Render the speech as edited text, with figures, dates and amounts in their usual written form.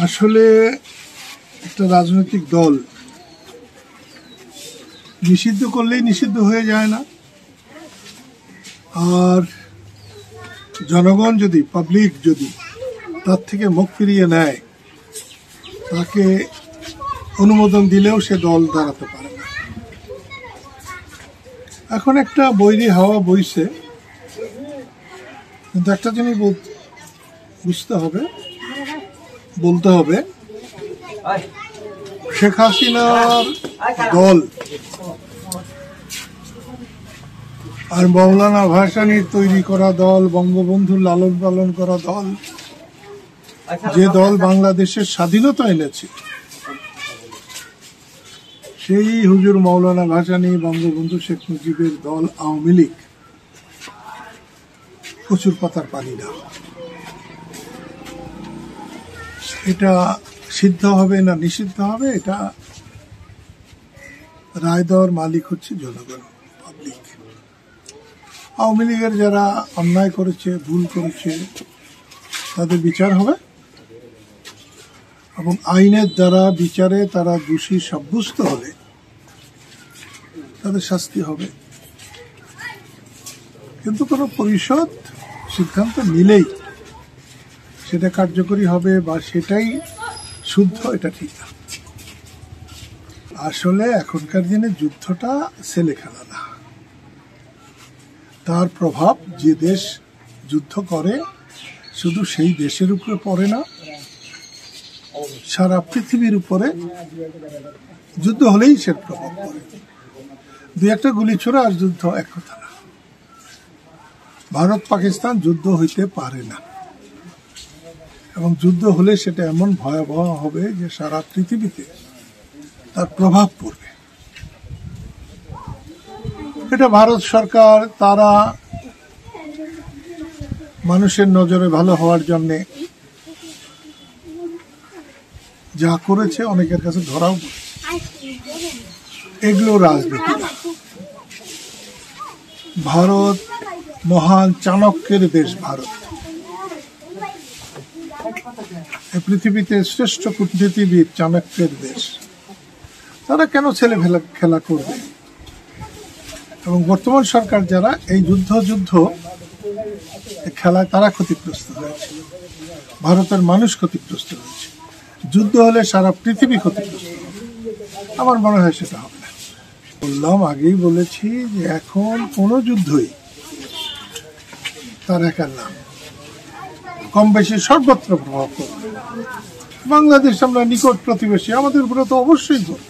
আসলে একটা রাজনৈতিক দল নিষিদ্ধ করলেই নিষিদ্ধ হয়ে যায় না, আর জনগণ যদি পাবলিক যদি তার থেকে মুখ ফিরিয়ে নেয়, তাকে অনুমোদন দিলেও সে দল দাঁড়াতে পারে না। এখন একটা বৈরী হাওয়া বইছে, কিন্তু একটা জিনিস বুঝতে হবে, বলতে হবে, শেখ হাসিনার দল আর মৌলানা ভাসানীর তৈরি করা দল, বঙ্গবন্ধুর লালন পালন করা দল, যে দল বাংলাদেশের স্বাধীনতা এনেছে, সেই হুজুর মৌলানা ভাসানী, বঙ্গবন্ধু শেখ মুজিবের দল আওয়ামী লীগ প্রচুর পাতার পানি না। এটা সিদ্ধ হবে না নিষিদ্ধ হবে, এটা রায় দেওয়ার মালিক হচ্ছে জনগণ, পাবলিক। আওয়ামী লীগের যারা অন্যায় করেছে, ভুল করেছে, তাদের বিচার হবে এবং আইনের দ্বারা বিচারে তারা দোষী সাব্যস্ত হলে তাদের শাস্তি হবে। কিন্তু কোনো পরিষদ সিদ্ধান্ত নিলেই সেটা কার্যকরী হবে বা সেটাই শুদ্ধ, এটা ঠিক না। আসলে এখনকার দিনে যুদ্ধটা ছেলে খেলা না। তার প্রভাব যে দেশ যুদ্ধ করে শুধু সেই দেশের উপরে পড়ে না, সারা পৃথিবীর উপরে যুদ্ধ হলেই সে প্রভাব পড়ে। দু একটা গুলি ছোড়া আর যুদ্ধ এক কথা না। ভারত পাকিস্তান যুদ্ধ হইতে পারে না, এবং যুদ্ধ হলে সেটা এমন ভয়াবহ হবে যে সারা পৃথিবীতে তার প্রভাব পড়বে। এটা ভারত সরকার তারা মানুষের নজরে ভালো হওয়ার জন্যে যা করেছে, অনেকের কাছে ধরাও পড়েছে। এগুলো রাজনীতি না। ভারত মহান চাণক্যের দেশ। ভারত পৃথিবীতে শ্রেষ্ঠ কূটনীতিবিদ চাণক্যের দেশ। তারা কেন ছেলে খেলা করবে? এবং বর্তমান সরকার যারা এই যুদ্ধ খেলায় তারা ক্ষতিগ্রস্ত হয়েছে, ভারতের মানুষ ক্ষতিগ্রস্ত হয়েছে। যুদ্ধ হলে সারা পৃথিবী ক্ষতিগ্রস্ত হবে। আমার মনে হয় সেটা হবে না। বললাম, আগেই বলেছি যে এখন কোনো যুদ্ধই তার একার নাম, কম বেশি সর্বত্র প্রভাব পড়বে। বাংলাদেশ আমরা নিকট প্রতিবেশী, আমাদের উপরে তো অবশ্যই পড়বে।